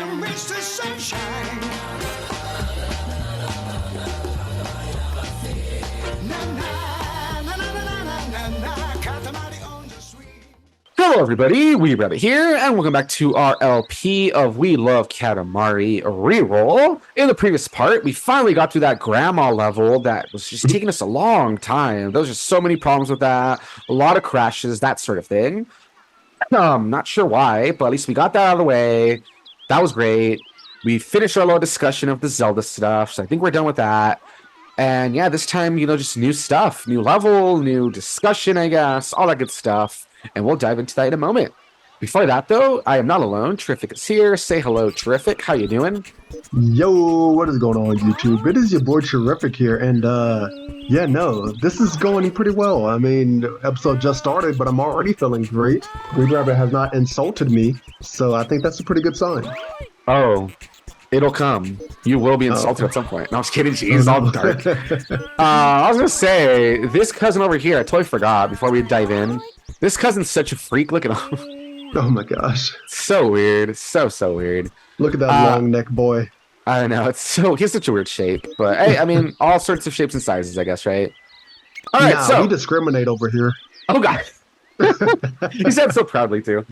and Mr. Sunshine. Na na na na na na na na. Katamari on the sweet. Hello everybody, weebrabbit here, and welcome back to our LP of We Love Katamari Reroll. In the previous part, we finally got through that grandma level that was just taking us a long time. There was just so many problems with that, a lot of crashes, that sort of thing. Not sure why, but at least we got that out of the way. That was great. We finished our little discussion of the Zelda stuff, so I think we're done with that. And yeah, this time, just new stuff, new level, new discussion, I guess, all that good stuff. And we'll dive into that in a moment. Before that, though, I am not alone. Terrific is here. Say hello, Terrific. How you doing? Yo, what is going on, YouTube? It is your boy Terrific here, and yeah, no, this is going pretty well. I mean, the episode just started, but I'm already feeling great. Weeb has not insulted me, so I think that's a pretty good sign. Oh, it'll come. You will be insulted at some point. No, I'm just kidding. Jeez, all dark. I was gonna say, this cousin over here, I totally forgot before we dive in. This cousin's such a freak. Look at him. Oh my gosh. So weird. So weird. Look at that long neck boy. I don't know. He has such a weird shape. But hey, I mean, all sorts of shapes and sizes, I guess, right? All right, so we discriminate over here. Oh god. He said so proudly too.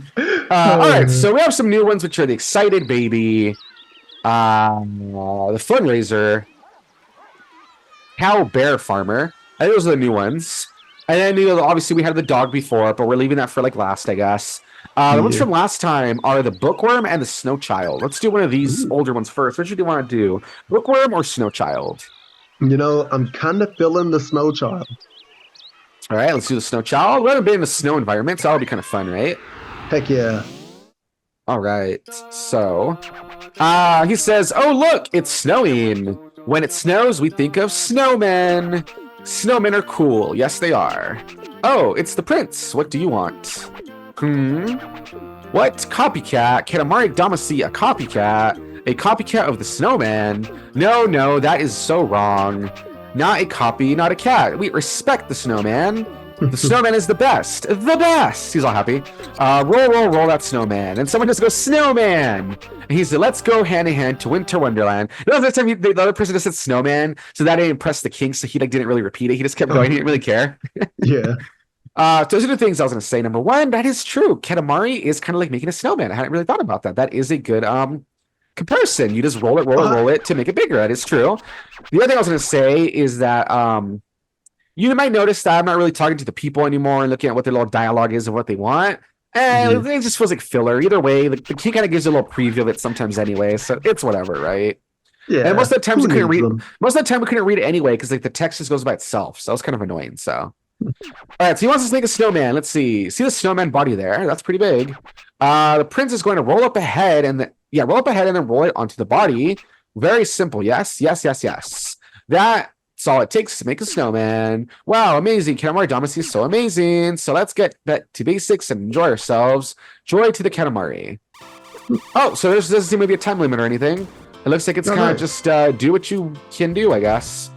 All right, so we have some new ones, which are the Excited Baby, the Fundraiser, Cow Bear Farmer. I think those are the new ones. And then obviously we had the dog before, but we're leaving that for like last, I guess. The ones from last time are the Bookworm and the Snow Child. Let's do one of these older ones first. Which do you want to do? Bookworm or Snow Child? I'm kind of feeling the Snow Child. All right, let's do the Snow Child. We haven't been in the snow environment, so that'll be kind of fun, right? Heck yeah. All right, so he says, oh, look, it's snowing. When it snows, we think of snowmen. Snowmen are cool. Yes, they are. Oh, it's the prince. What do you want? What? Copycat? Katamari Damacy a copycat? A copycat of the snowman? No, that is so wrong. Not a copy, not a cat. We respect the snowman. The snowman is the best. The best! He's all happy. Roll that snowman. And someone just goes, snowman! And he said, let's go hand in hand to Winter Wonderland. You know, time the other person just said snowman, so that didn't impress the king, so he didn't really repeat it. He just kept going. He didn't really care. Yeah. Those are the things I was going to say. Number one, that is true. Katamari is kind of like making a snowman. I hadn't really thought about that. That is a good comparison. You just roll it to make it bigger. That is true. The other thing I was going to say is that you might notice that I'm not really talking to the people anymore and looking at what their little dialogue is of what they want. And it just feels like filler. Either way, the king kind of gives you a little preview of it sometimes anyway, so it's whatever, right? Yeah. And most of the time we couldn't read. Most of the time we couldn't read it anyway because like the text just goes by itself. So it's kind of annoying. So, all right. So he wants us to make a snowman. Let's see. See the snowman body there? That's pretty big. The prince is going to roll up ahead and then roll it onto the body. Very simple. Yes. That's all it takes to make a snowman. Wow, amazing. Katamari Damacy is so amazing. So let's get back to basics and enjoy ourselves. Joy to the Katamari. Oh, so there doesn't seem to be a time limit or anything. It looks like it's kind of just do what you can do, I guess.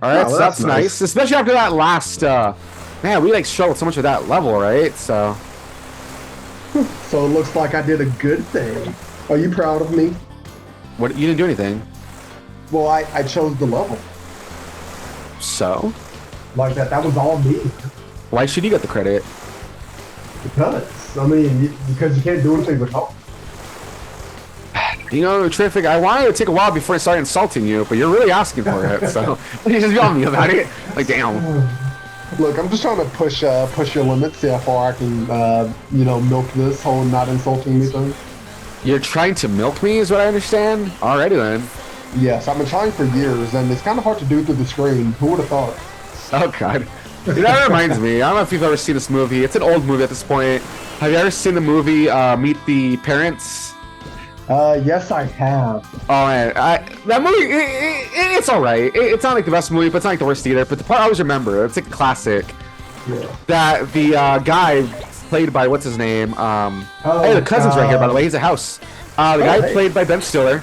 All right, so that's nice. Especially after that last, man, we like struggled so much with that level, right? So it looks like I did a good thing. Are you proud of me? What? You didn't do anything. Well, I chose the level. So? Like that was all me. Why should you get the credit? Because you can't do anything but help. Terrific. I wanted to take a while before I started insulting you, but you're really asking for it, so you just yell at me about it. Like, damn. Look, I'm just trying to push your limits, see how far I can, milk this whole not insulting me thing. You're trying to milk me, is what I understand? Alrighty then. Yes, I've been trying for years, and it's kind of hard to do through the screen. Who would have thought? Oh, God. That reminds me. I don't know if you've ever seen this movie. It's an old movie at this point. Have you ever seen the movie Meet the Parents? Yes, I have. Oh, man. That movie, it's all right. It's not like the best movie, but it's not like the worst either. But the part I always remember, it's a classic, that the guy played by, what's his name? Hey, the cousin's right here, by the way. He's a house. The guy played by Ben Stiller.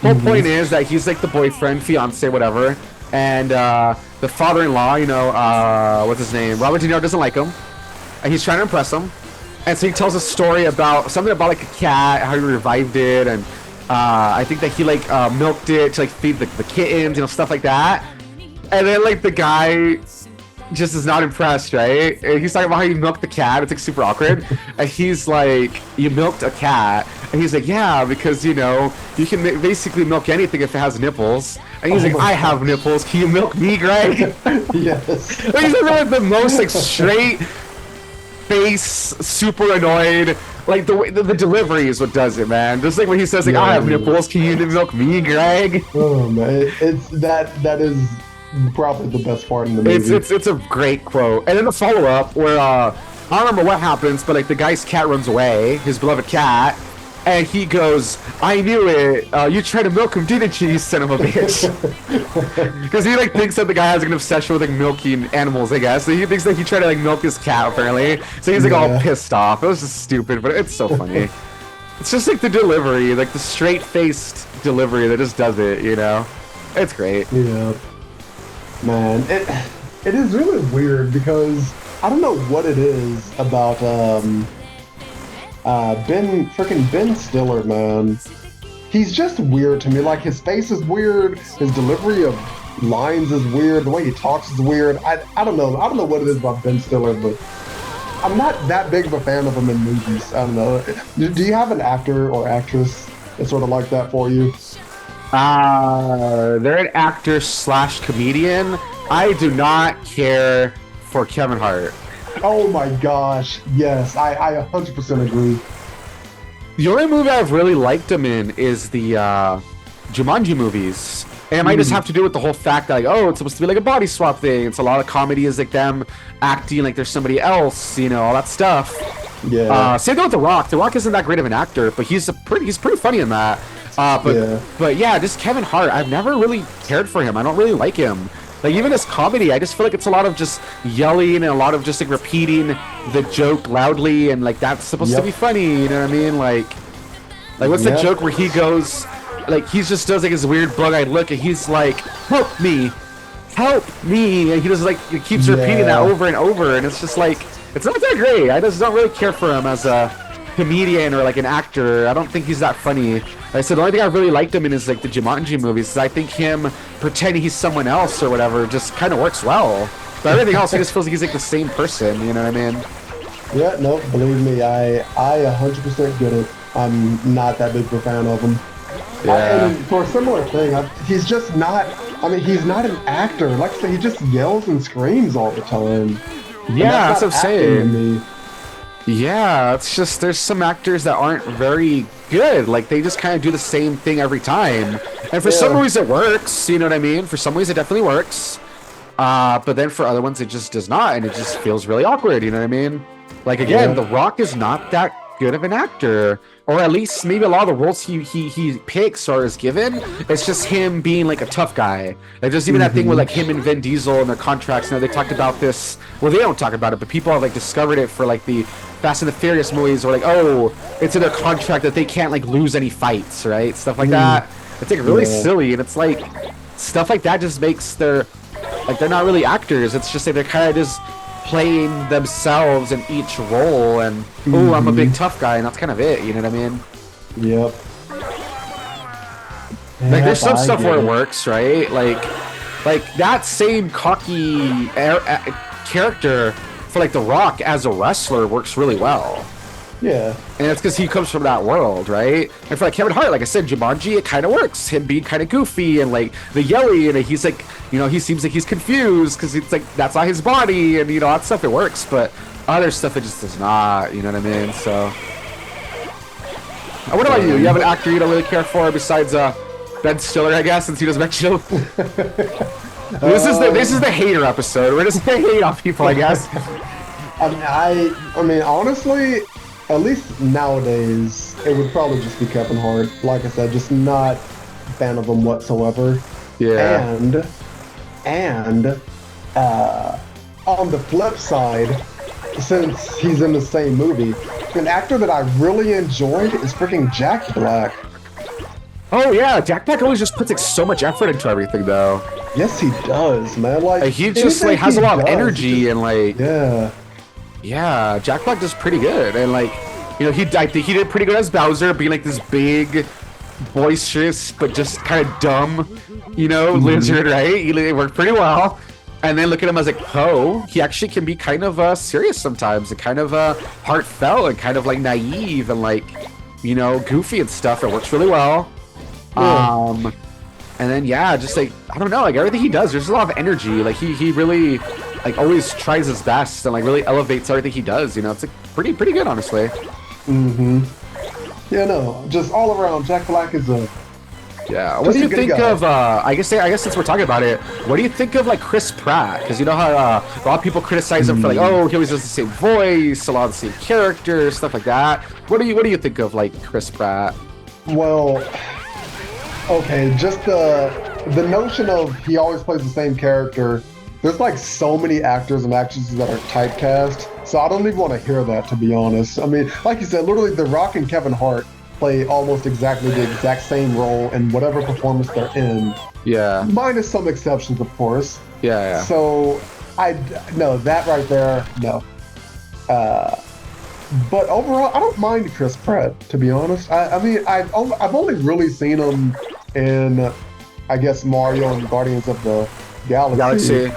Whole point is that he's like the boyfriend, fiance, whatever, and the father-in-law, what's his name? Robert De Niro doesn't like him, and he's trying to impress him, and so he tells a story about something about like a cat, how he revived it, and I think that he like milked it to like feed the kittens, stuff like that. And then like the guy just is not impressed, right? And he's talking about how you milked the cat. It's like super awkward. And he's like, you milked a cat. And he's like, yeah, because you can basically milk anything if it has nipples. And he's like, I have nipples. Can you milk me, Greg? Yes. Like, he's like the most like straight face, super annoyed. Like the delivery is what does it, man. Just like when he says like, I have nipples. Can you milk me, Greg? Oh man, it's that is probably the best part in the movie. It's a great quote. And then the follow-up where I don't remember what happens, but like the guy's cat runs away, his beloved cat, and he goes, I knew it, you tried to milk him, didn't you son of a bitch? Because he like thinks that the guy has an obsession with like milking animals, I guess. So he thinks that he tried to like milk his cat apparently. So he's like all pissed off. It was just stupid, but it's so funny. It's just like the delivery, like the straight-faced delivery that just does it, It's great. Yeah. Man, it is really weird because I don't know what it is about Ben Stiller, man. He's just weird to me. Like his face is weird, his delivery of lines is weird, the way he talks is weird. I don't know. I don't know what it is about Ben Stiller, but I'm not that big of a fan of him in movies. I don't know. Do you have an actor or actress that's sort of like that for you? They're an actor / comedian. I do not care for Kevin Hart. Oh my gosh, yes, I 100% agree. The only movie I've really liked him in is the Jumanji movies. And it might just have to do with the whole fact that, like, oh, it's supposed to be like a body swap thing. It's a lot of comedy is like them acting like there's somebody else, all that stuff. Yeah. Same thing with The Rock. The Rock isn't that great of an actor, but he's pretty funny in that. But yeah, just Kevin Hart. I've never really cared for him. I don't really like him. Like even his comedy, I just feel like it's a lot of just yelling and a lot of just like repeating the joke loudly, and like that's supposed to be funny. You know what I mean? Like what's the joke where he goes, like he just does like his weird bug-eyed look, and he's like, help me, and he just like he keeps repeating that over and over, and it's just like it's not that great. I just don't really care for him as a comedian or like an actor. I don't think he's that funny. Like I said, the only thing I really liked him in is like the Jumanji movies. Is I think him pretending he's someone else or whatever just kind of works well. But everything else, he just feels like he's like the same person. You know what I mean? Yeah, no, believe me, I 100% get it. I'm not that big of a fan of him. Yeah. And for a similar thing, he's just not. I mean, he's not an actor. Like I said, he just yells and screams all the time. Yeah, that's what I'm saying. To me. Yeah, it's just there's some actors that aren't very good. Like they just kind of do the same thing every time. And for some movies it works, you know what I mean? For some movies it definitely works. But then for other ones it just does not, and it just feels really awkward, you know what I mean? Like again, The Rock is not that good of an actor. Or at least maybe a lot of the roles he picks or is given, it's just him being like a tough guy. Like there's even that thing with like him and Vin Diesel and their contracts. They talked about this. Well, they don't talk about it, but people have like discovered it for like the Fast and the Furious movies, or like, oh, it's in their contract that they can't like lose any fights, right? Stuff like that. It's like really silly, and it's like stuff like that just makes they're not really actors. It's just like they're kind of just playing themselves in each role, and oh, I'm a big tough guy, and that's kind of it. You know what I mean? Yep. Like there's some stuff where it works, right? Like that same cocky character for like The Rock as a wrestler works really well. Yeah. And it's because he comes from that world, right? And for like Kevin Hart, like I said, Jumanji, it kind of works. Him being kind of goofy and like the yelly, and he's like, he seems like he's confused because it's like that's not his body, and that stuff it works. But other stuff it just does not. You know what I mean? So, what about you? You have an actor you don't really care for besides Ben Stiller, I guess, since he doesn't mention him. This is the hater episode. We're just gonna hate on people, I guess. I mean, honestly, at least nowadays, it would probably just be Kevin Hart. Like I said, just not a fan of him whatsoever. Yeah. And on the flip side, since he's in the same movie, an actor that I really enjoyed is freaking Jack Black. Oh yeah, Jack Black always just puts like so much effort into everything, though. Yes, he does, man. Like he just like has a lot of energy and like yeah, Jack Black does pretty good, and like he did pretty good as Bowser, being like this big boisterous but just kind of dumb, you know, lizard, right? It worked pretty well. And then look at him as like Poe. He actually can be kind of serious sometimes, and kind of heartfelt, and kind of like naive, and like, you know, goofy and stuff. It works really well. Yeah. And then yeah, just like, I don't know, like everything he does, there's a lot of energy. Like he really like always tries his best and like really elevates everything he does. You know, it's like pretty good, honestly. Yeah, no, just all around, Jack Black is a. Yeah. What do you think of? I guess since we're talking about it, what do you think of like Chris Pratt? Because you know how a lot of people criticize him for like, oh, he always does the same voice, a lot of the same characters, stuff like that. What do you think of like Chris Pratt? Well, okay, just the notion of he always plays the same character. There's like so many actors and actresses that are typecast, so I don't even want to hear that, to be honest. I mean, like you said, literally The Rock and Kevin Hart play almost exactly the exact same role in whatever performance they're in. Yeah. Minus some exceptions, of course. Yeah. So, no, that right there, no. But overall, I don't mind Chris Pratt, to be honest. I mean, I've only really seen him in, I guess, Mario and Guardians of the Galaxy.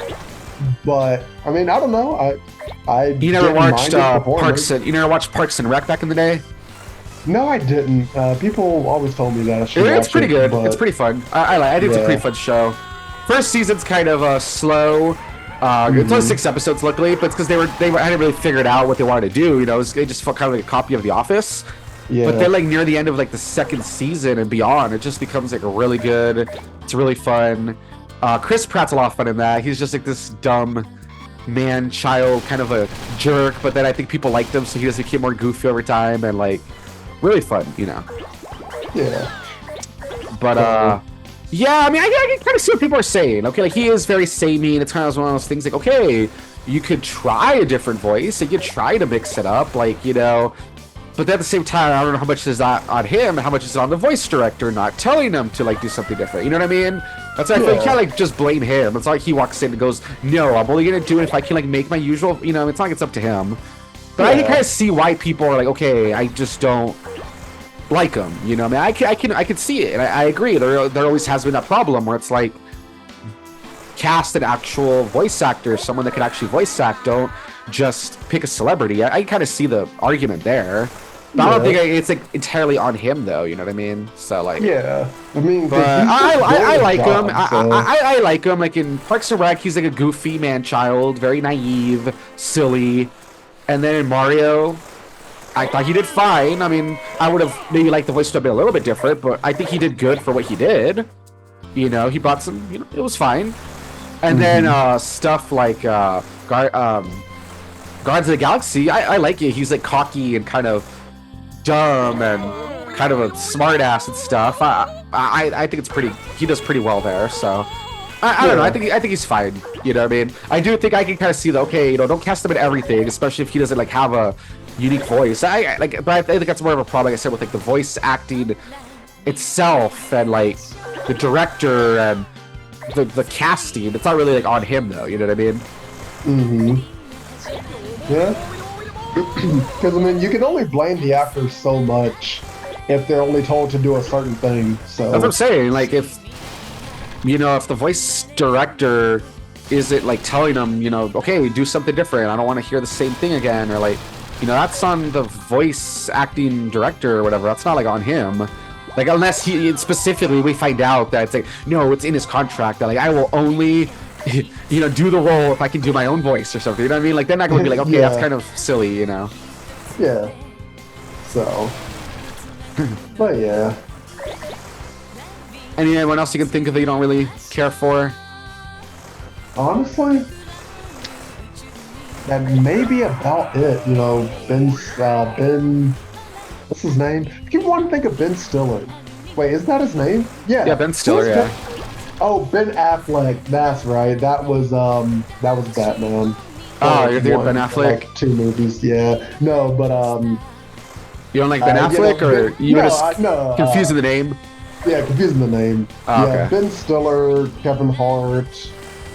But I mean, I don't know. You never watched you never watched Parks and Rec back in the day? No, I didn't. People always told me that I should. It's pretty good. But it's pretty fun. I think it's a pretty fun show. First season's kind of slow. It's only 6 episodes, luckily, but it's because they hadn't really figured out what they wanted to do. You know, they just felt kind of like a copy of The Office. Yeah. But then, like near the end of like the 2nd season and beyond, it just becomes like really good. It's really fun. Chris Pratt's a lot of fun in that. He's just like this dumb man-child kind of a jerk, but then I think people liked him, so he just became more goofy over time and like really fun, you know. Yeah. But yeah, I mean, I can kind of see what people are saying. Okay, like he is very samey, and it's kind of one of those things like, okay, you could try a different voice, and you could try to mix it up, like, you know. But at the same time, I don't know how much is that on him, and how much is on the voice director not telling him to like do something different. You know what I mean? That's why I feel you can't like just blame him. It's like he walks in and goes, "No, I'm only gonna do it if I can like make my usual." You know, it's not like it's up to him. But I can kind of see why people are like, okay, I just don't like him. You know, I mean, I can see it, and I agree. There always has been that problem where it's like cast an actual voice actor, someone that can actually voice act. Don't just pick a celebrity. I kind of see the argument there. But I don't think it's like entirely on him, though. You know what I mean? So like, yeah, I mean, but I like him. I like him. Like in Parks and Rec, he's like a goofy man-child, very naive, silly. And then in Mario, I thought he did fine. I mean, I would have maybe liked the voice to have been a little bit different, but I think he did good for what he did. You know, he brought some. You know, it was fine. And then stuff like Guardians of the Galaxy, I like it. He's like cocky and kind of dumb and kind of a smart ass and stuff. I think it's pretty. He does pretty well there. So I don't know. I think he's fine. You know what I mean? I do think I can kind of see that. Okay, you know, don't cast him in everything, especially if he doesn't like have a unique voice. But I think that's more of a problem. Like I said, with like the voice acting itself and like the director and the casting. It's not really like on him though. You know what I mean? Yeah. Because I mean, you can only blame the actors so much if they're only told to do a certain thing. So that's what I'm saying. Like if the voice director isn't like telling them, you know, okay, do something different. I don't want to hear the same thing again, or like, you know, that's on the voice acting director or whatever. That's not like on him. Like unless he specifically we find out that it's like no, it's in his contract that like I will only you know, do the role if I can do my own voice or something. You know what I mean? Like, they're not going to be like, okay, that's kind of silly, you know? Yeah. So. But yeah. Anyone else you can think of that you don't really care for? Honestly, that may be about it. You know, Ben. What's his name? I keep wanting to think of Ben Stiller. Wait, isn't that his name? Yeah. Yeah, Ben Stiller. Yeah. Oh, Ben Affleck. That's right. That was Batman. Oh, you're thinking of Ben Affleck? Like 2 movies. Yeah. No, but you don't like Ben Affleck, or you were just confusing the name? Yeah, confusing the name. Oh, yeah, okay. Ben Stiller, Kevin Hart,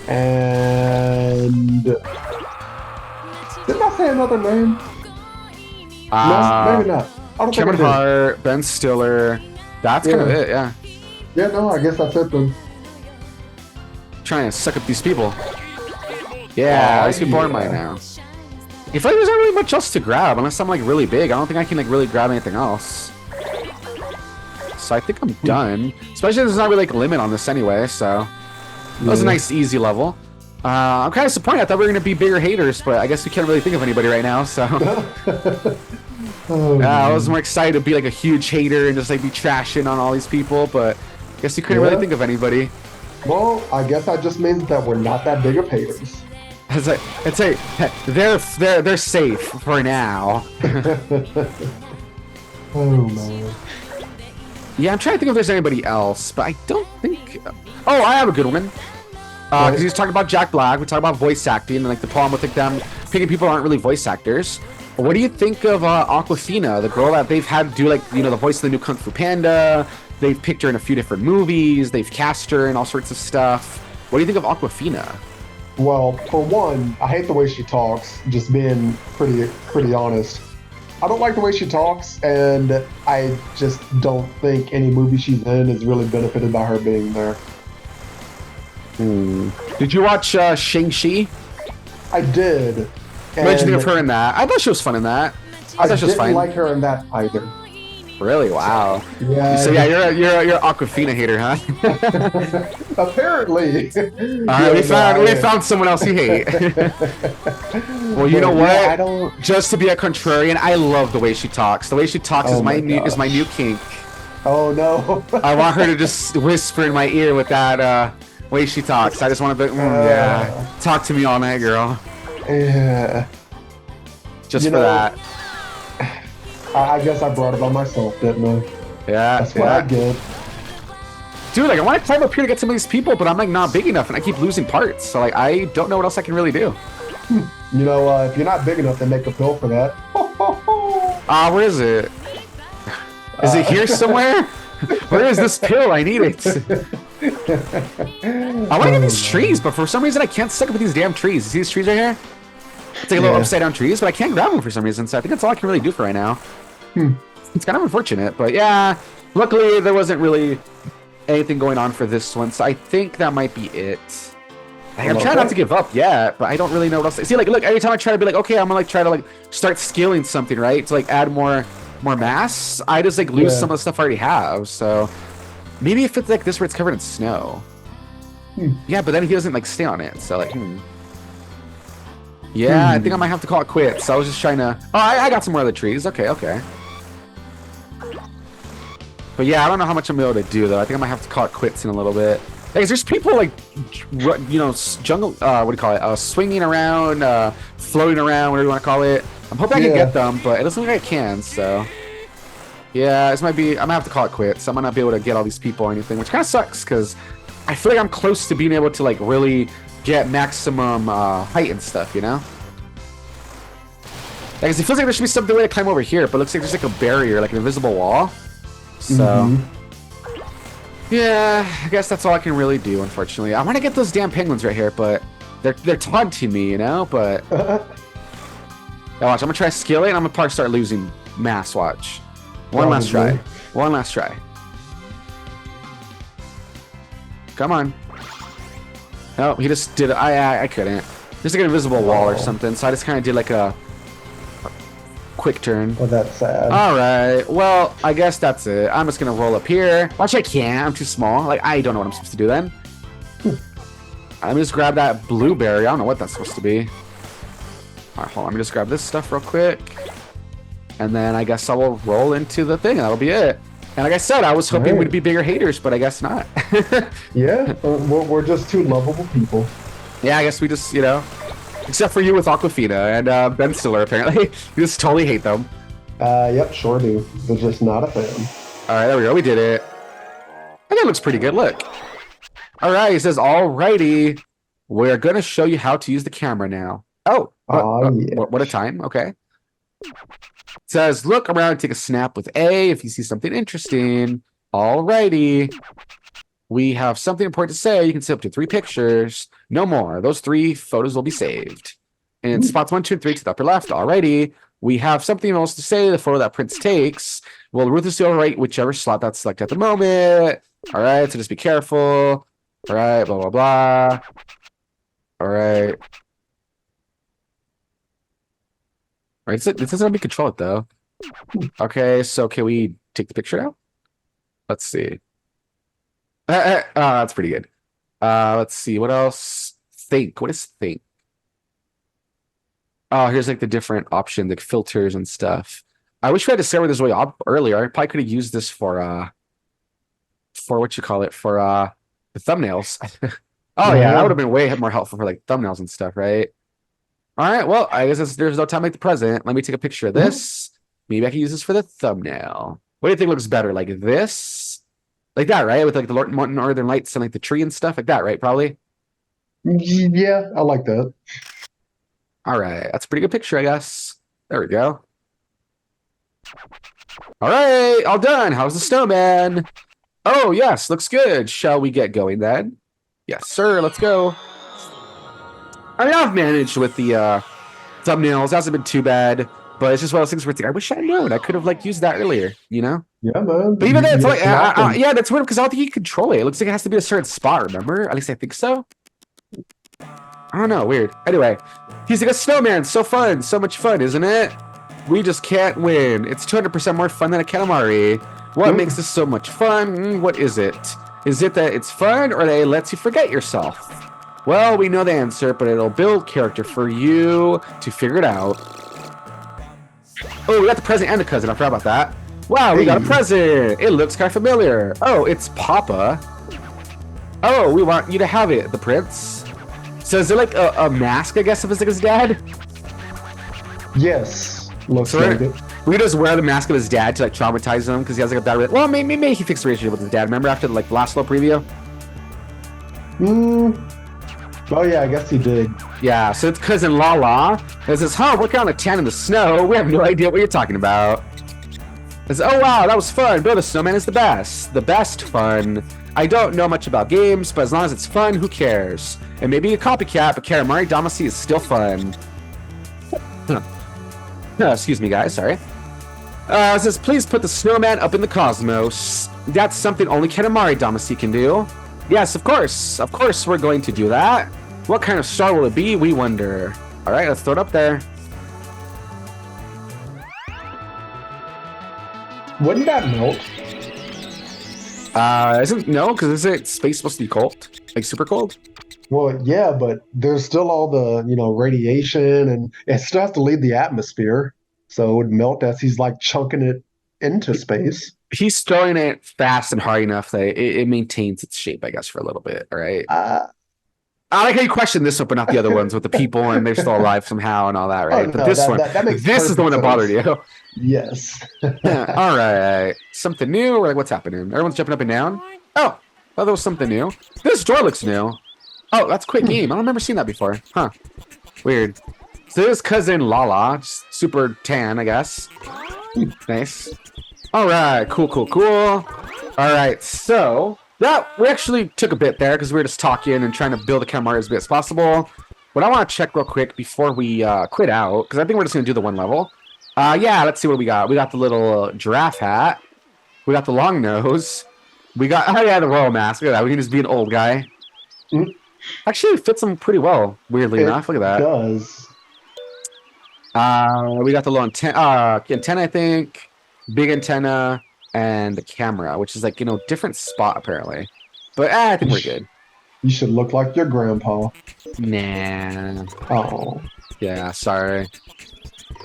and didn't I say another name? No, maybe not. Kevin Hart, Ben Stiller, That's kind of it, yeah. Yeah, no, I guess that's it then. Trying to suck up these people. Yeah, these people are mine now. I feel like there's not really much else to grab unless I'm like really big. I don't think I can like really grab anything else. So I think I'm done. Especially there's not really like a limit on this anyway, so that was a nice easy level. I'm kind of disappointed. I thought we were gonna be bigger haters, but I guess we can't really think of anybody right now, so I was more excited to be like a huge hater and just like be trashing on all these people, but I guess you couldn't really think of anybody. Well, I guess that just means that we're not that big of haters. It's like they're safe for now. Oh man. Yeah, I'm trying to think if there's anybody else, but I don't think. Oh, I have a good one. Because he's talking about Jack Black, we talk about voice acting, and like the problem with like them picking people who aren't really voice actors. What do you think of Awkwafina, the girl that they've had do like the voice of the new Kung Fu Panda? They've picked her in a few different movies. They've cast her in all sorts of stuff. What do you think of Awkwafina? Well, for one, I hate the way she talks. Just being pretty honest. I don't like the way she talks, and I just don't think any movie she's in is really benefited by her being there. Did you watch Shang-Chi? I did. What did you think of her in that? I thought she was fun in that. I thought she was fine. didn't like her in that either. Really? Wow. Yeah. So yeah, you're an Awkwafina hater, huh? Apparently. All right, we found someone else you hate. Well, you know what? I don't. Just to be a contrarian, I love the way she talks. The way she talks is my new kink. Oh no. I want her to just whisper in my ear with that way she talks. I just want to be, yeah, talk to me all night, girl. Yeah. Just for that. I guess I brought it on myself, didn't I? Yeah. That's what I get. Dude, like I want to climb up here to get some of these people, but I'm like not big enough, and I keep losing parts. So like I don't know what else I can really do. You know, if you're not big enough, then make a pill for that. Where is it? Is it here somewhere? Where is this pill? I need it. I want to get these trees, but for some reason I can't stick with these damn trees. You see these trees right here? It's like a little upside down trees, but I can't grab them for some reason. So I think that's all I can really do for right now. It's kind of unfortunate, but yeah. Luckily, there wasn't really anything going on for this one, so I think that might be it. I'm trying not to give up yet, but I don't really know what else. See, like, look, every time I try to be like, okay, I'm gonna like try to like start scaling something, right? To like add more mass, I just like lose some of the stuff I already have. So maybe if it's like this where it's covered in snow. Yeah, but then he doesn't like stay on it. So like, yeah, I think I might have to call it quits. So I was just trying to. Oh, I got some more other trees. Okay. But yeah, I don't know how much I'm able to do though. I think I might have to call it quits in a little bit. Like, there's people like, jungle. What do you call it? Swinging around, floating around, whatever you want to call it. I'm hoping I can get them, but it doesn't look like I can. So yeah, this might be. I might have to call it quits. I might not be able to get all these people or anything, which kind of sucks because I feel like I'm close to being able to like really get maximum height and stuff. You know. Like, it feels like there should be something way to climb over here, but it looks like there's like a barrier, like an invisible wall. So, yeah, I guess that's all I can really do, unfortunately. I want to get those damn penguins right here, but they're taunting me, you know? But, yeah, watch, I'm going to try scaling, and I'm going to probably start losing mass, watch. One last try. Come on. No, he just did, I couldn't. There's like an invisible wall or something, so I just kind of did like a quick turn. Well, that's sad. All right. Well, I guess that's it. I'm just gonna roll up here. Watch, I can't. I'm too small. Like, I don't know what I'm supposed to do then. Let me just grab that blueberry. I don't know what that's supposed to be. All right, hold on. Let me just grab this stuff real quick, and then I guess I will roll into the thing, and that'll be it. And like I said, I was hoping we'd be bigger haters, but I guess not. Yeah, we're just two lovable people. Yeah, I guess we just, except for you with Awkwafina and Ben Stiller, apparently. You just totally hate them. Yep, sure do. They're just not a fan. All right, there we go. We did it. And that looks pretty good. Look. All right, he says, alrighty, we're going to show you how to use the camera now. Oh, what a time. Okay. It says, look around and take a snap with A if you see something interesting. Alrighty. We have something important to say. You can save up to 3 pictures. No more. Those 3 photos will be saved. And spots 1, 2, and 3 to the upper left. Alrighty. we have something else to say. The photo that Prince takes will ruthlessly overwrite whichever slot that's selected at the moment. All right, so just be careful. All right, blah, blah, blah. All right. All right, this doesn't let me control it, though. Okay, so can we take the picture now? Let's see. Oh, that's pretty good. Let's see. What else? Think. What is think? Oh, here's like the different option, like filters and stuff. I wish we had discovered this way up earlier. I probably could have used this for what you call it, for the thumbnails. Oh yeah, that would have been way more helpful for like thumbnails and stuff, right? All right, well, I guess there's no time like the present. Let me take a picture of this. Maybe I can use this for the thumbnail. What do you think looks better? Like this? Like that, right? With like the northern lights and like the tree and stuff like that, right? Probably. Yeah, I like that. All right, that's a pretty good picture, I guess. There we go. All right, all done. How's the snowman? Oh, yes, looks good. Shall we get going then? Yes, sir, let's go. I mean, I've managed with the thumbnails. It hasn't been too bad, but it's just one of those things where it's like, I wish I had known. I could have like used that earlier, you know? Yeah, man. But even then, it's like, yeah, that's weird because I don't think you can control it. It looks like it has to be a certain spot, remember? At least I think so. I don't know, weird. Anyway, he's like a snowman. So fun. So much fun, isn't it? We just can't win. It's 200% more fun than a Katamari. What makes this so much fun? What is it? Is it that it's fun or that it lets you forget yourself? Well, we know the answer, but it'll build character for you to figure it out. Oh, we got the present and the cousin. I forgot about that. Wow, we got a present. It looks kind of familiar. Oh, it's Papa. Oh, we want you to have it, the prince. So is there like a mask, I guess, of his dad? Yes. Looks like it. We just wear the mask of his dad to like traumatize him because he has like a bad relationship. Well, maybe he fixed the relationship with his dad. Remember after the like last little preview? Oh yeah, I guess he did. Yeah, so it's cousin Lala. It says, huh, working on a tan in the snow. We have no idea what you're talking about. It says, oh wow, that was fun. Build a snowman is the best. The best fun. I don't know much about games, but as long as it's fun, who cares? It may be a copycat, but Katamari Damacy is still fun. Excuse me, guys, sorry. It says, please put the snowman up in the cosmos. That's something only Katamari Damacy can do. Yes, of course. Of course we're going to do that. What kind of star will it be? We wonder. All right, let's throw it up there. Wouldn't that melt? Because isn't space supposed to be cold? Like super cold? Well, yeah, but there's still all the, radiation, and it still has to leave the atmosphere. So it would melt as he's like chunking it into space. He's throwing it fast and hard enough that it maintains its shape, I guess, for a little bit. All right. I like how you question this one, but not the other ones with the people and they're still alive somehow and all that, right? Oh, but no, this this is the one that bothered you. Yes. All right. Something new? Or like, what's happening? Everyone's jumping up and down? Oh, there was something new. This door looks new. Oh, that's a quick game. I don't remember seeing that before. Huh. Weird. So this cousin Lala, just super tan, I guess. Nice. All right. Cool. All right. So that we actually took a bit there because we were just talking and trying to build a Katamari as big as possible. But I want to check real quick before we quit out because I think we're just going to do the one level. Yeah, let's see what we got. We got the little giraffe hat. We got the long nose. We got, the royal mask. Look at that. We can just be an old guy. Actually, it fits him pretty well, weirdly enough. Look at that. It does. We got the little antenna, I think. Big antenna. And the camera, which is like, different spot apparently. But I think we're good. You should look like your grandpa. Nah. Oh. Yeah, sorry.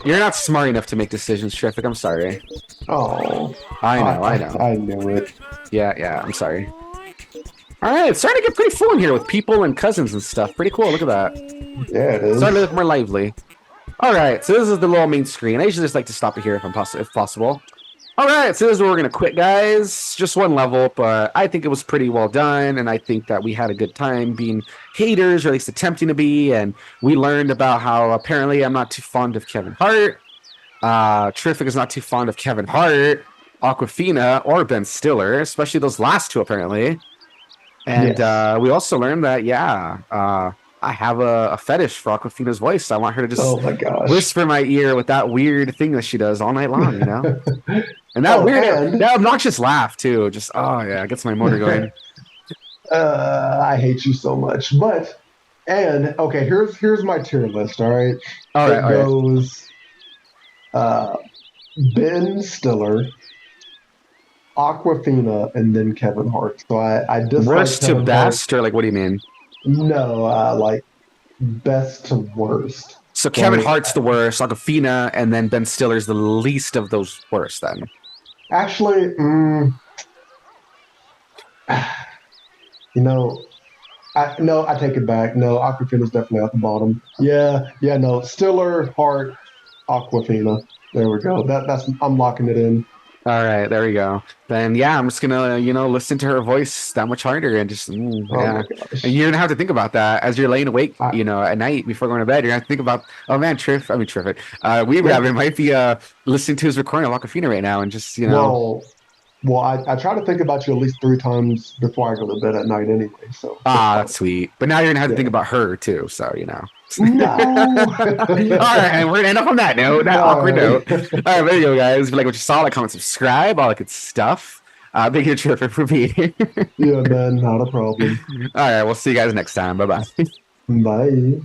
You're not smart enough to make decisions, Terrific. I'm sorry. Oh. I know. I knew it. Yeah, I'm sorry. Alright, it's starting to get pretty full in here with people and cousins and stuff. Pretty cool, look at that. Yeah, it is. Starting to look more lively. Alright, so this is the little main screen. I usually just like to stop it here if possible. Alright, so this is where we're going to quit, guys. Just one level, but I think it was pretty well done, and I think that we had a good time being haters, or at least attempting to be, and we learned about how apparently I'm not too fond of Kevin Hart. Terrific is not too fond of Kevin Hart, Awkwafina, or Ben Stiller, especially those last two, apparently. And yes. We also learned that, I I have a fetish for Awkwafina's voice. I want her to just Oh my gosh. whisper in my ear with that weird thing that she does all night long, you know? And that and that obnoxious laugh too. Just oh yeah, it gets my motor going. I hate you so much. Okay, here's my tier list. All right, All right, it all right. goes Ben Stiller, Awkwafina, and then Kevin Hart. So I dislike Worst to Kevin best, or like what do you mean? Hart. No, like best to worst. So Kevin Like, Hart's the worst, Awkwafina, and then Ben Stiller's the least of those worst. Then actually, you know, I take it back. No, Awkwafina's definitely at the bottom. Yeah, no, Stiller, Hart, Awkwafina. There we go. I'm locking it in. all right, there we go. Then yeah, I'm just gonna listen to her voice that much harder and just Oh yeah. my gosh. And you're gonna have to think about that as you're laying awake, I- at night before going to bed. You're gonna have to think about, oh man, Triffit. Weeb might be listening to his recording of Awkwafina right now and just Well, I try to think about you at least 3 times before I go to bed at night anyway. So that's sweet. But now you're gonna have to Yeah. think about her too. So No. All right, and we're gonna end up on that note, that awkward note. All right, there you go, guys. If you like what you saw, like, comment, subscribe, all that good stuff. Thank you, Triffit, for being here. Yeah, man, not a problem. All right, we'll see you guys next time. Bye bye. Bye.